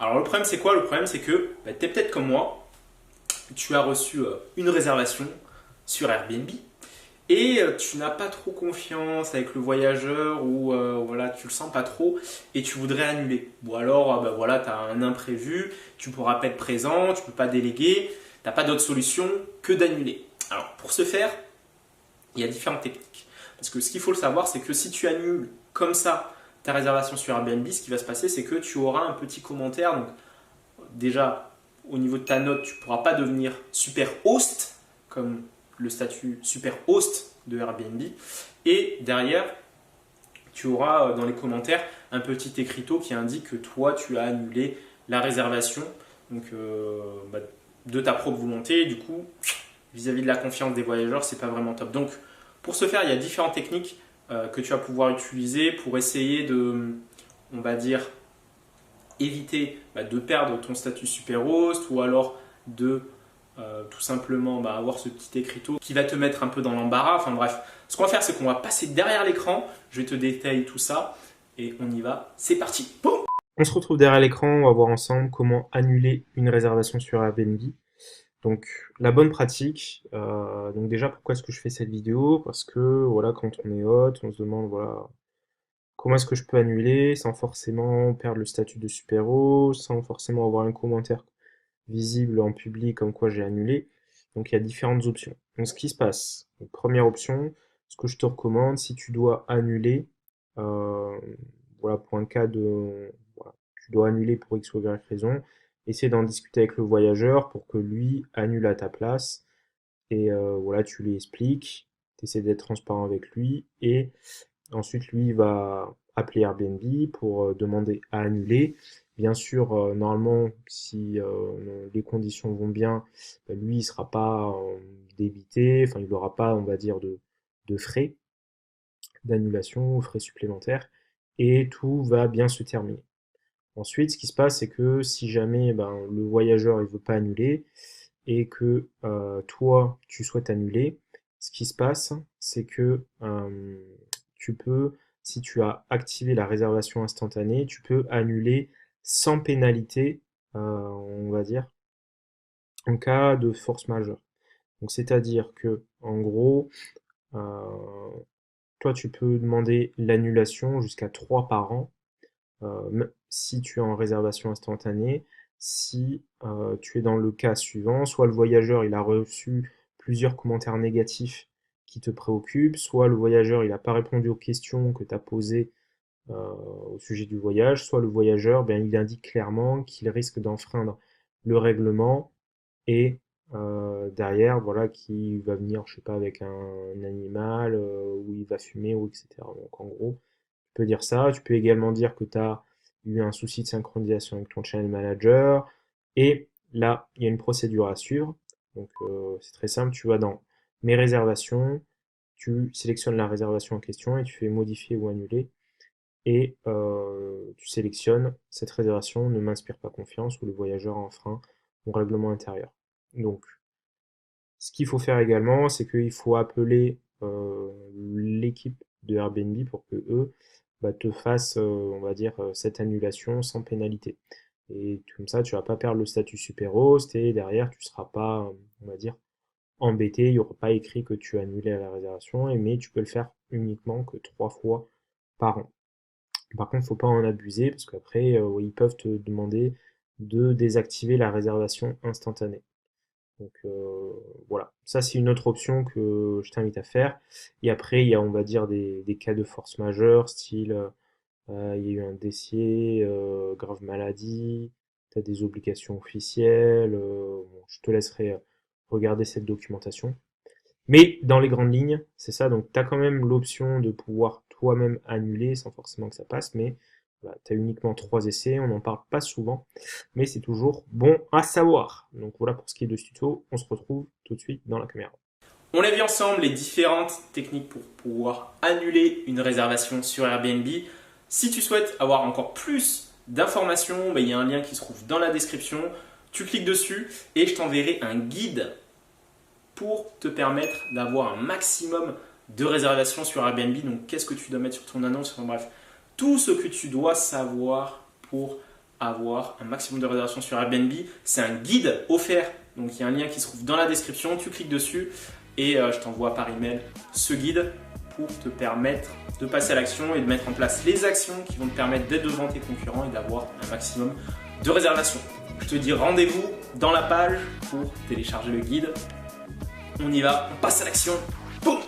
Alors le problème c'est quoi? Le problème c'est que tu es peut-être comme moi, tu as reçu une réservation sur Airbnb et tu n'as pas trop confiance avec le voyageur ou voilà, tu le sens pas trop et tu voudrais annuler. Ou alors voilà, tu as un imprévu, tu pourras pas être présent, tu peux pas déléguer, tu n'as pas d'autre solution que d'annuler. Alors pour ce faire, il y a différentes techniques. Parce que ce qu'il faut le savoir, c'est que si tu annules comme ça ta réservation sur Airbnb, ce qui va se passer, c'est que tu auras un petit commentaire. Donc déjà, au niveau de ta note, tu ne pourras pas devenir super host, comme le statut super host de Airbnb. Et derrière, tu auras dans les commentaires un petit écriteau qui indique que toi, tu as annulé la réservation donc, de ta propre volonté. Du coup, vis-à-vis de la confiance des voyageurs, c'est pas vraiment top. Donc, pour ce faire, il y a différentes techniques que tu vas pouvoir utiliser pour essayer de, on va dire, éviter de perdre ton statut super host ou alors de tout simplement avoir ce petit écriteau qui va te mettre un peu dans l'embarras. Enfin bref, ce qu'on va faire, c'est qu'on va passer derrière l'écran. Je vais te détailler tout ça et on y va. C'est parti. Boum. On se retrouve derrière l'écran, on va voir ensemble comment annuler une réservation sur Airbnb. Donc la bonne pratique, donc déjà pourquoi est-ce que je fais cette vidéo? Parce que voilà, quand on est hôte, on se demande voilà comment est-ce que je peux annuler sans forcément perdre le statut de super-héros, sans forcément avoir un commentaire visible en public comme quoi j'ai annulé. Donc il y a différentes options. Donc ce qui se passe, donc, première option, ce que je te recommande, si tu dois annuler, euh, voilà pour un cas de voilà, tu dois annuler pour X ou Y raison, essaie d'en discuter avec le voyageur pour que lui annule à ta place et voilà tu lui expliques, tu essaies d'être transparent avec lui et ensuite, lui, il va appeler Airbnb pour demander à annuler. Bien sûr, normalement, si les conditions vont bien, lui, il sera pas débité, enfin, il n'aura pas, on va dire, de frais d'annulation ou frais supplémentaires, et tout va bien se terminer. Ensuite, ce qui se passe, c'est que si jamais le voyageur il veut pas annuler et que toi tu souhaites annuler, ce qui se passe, c'est que tu peux, si tu as activé la réservation instantanée, tu peux annuler sans pénalité, on va dire, en cas de force majeure. Donc c'est-à-dire que en gros, euh, toi tu peux demander l'annulation jusqu'à 3 par an si tu es en réservation instantanée, si tu es dans le cas suivant, soit le voyageur il a reçu plusieurs commentaires négatifs qui te préoccupent, soit le voyageur il n'a pas répondu aux questions que tu as posées au sujet du voyage, soit le voyageur il indique clairement qu'il risque d'enfreindre le règlement et derrière voilà qui va venir je sais pas avec un animal ou il va fumer ou etc. Donc en gros tu peux dire ça. Tu peux également dire que tu as eu un souci de synchronisation avec ton channel manager. Et là, il y a une procédure à suivre. Donc, c'est très simple. Tu vas dans Mes réservations, tu sélectionnes la réservation en question et tu fais modifier ou annuler. Et tu sélectionnes cette réservation ne m'inspire pas confiance ou le voyageur a enfreint mon règlement intérieur. Donc, ce qu'il faut faire également, c'est qu'il faut appeler l'équipe de Airbnb pour que eux te fassent, on va dire, cette annulation sans pénalité. Et comme ça, tu vas pas perdre le statut super host et derrière, tu seras pas, on va dire, embêté. Il n'y aura pas écrit que tu as annulé la réservation, mais tu peux le faire uniquement que 3 fois par an. Par contre, il ne faut pas en abuser parce qu'après, ils peuvent te demander de désactiver la réservation instantanée. Donc voilà, ça c'est une autre option que je t'invite à faire. Et après, il y a, on va dire, des cas de force majeure, style il y a eu un décès, grave maladie, tu as des obligations officielles. Bon, je te laisserai regarder cette documentation. Mais dans les grandes lignes, c'est ça. Donc tu as quand même l'option de pouvoir toi-même annuler sans forcément que ça passe, mais voilà, tu as uniquement 3 essais, on n'en parle pas souvent, mais c'est toujours bon à savoir. Donc voilà pour ce qui est de ce tuto, on se retrouve tout de suite dans la caméra. On a vu ensemble les différentes techniques pour pouvoir annuler une réservation sur Airbnb. Si tu souhaites avoir encore plus d'informations, il y a un lien qui se trouve dans la description. Tu cliques dessus et je t'enverrai un guide pour te permettre d'avoir un maximum de réservations sur Airbnb. Donc, qu'est-ce que tu dois mettre sur ton annonce? Enfin, bref, tout ce que tu dois savoir pour avoir un maximum de réservations sur Airbnb. C'est un guide offert, donc il y a un lien qui se trouve dans la description, tu cliques dessus et je t'envoie par email ce guide pour te permettre de passer à l'action et de mettre en place les actions qui vont te permettre d'être devant tes concurrents et d'avoir un maximum de réservations. Je te dis rendez-vous dans la page pour télécharger le guide. On y va, on passe à l'action. Boum!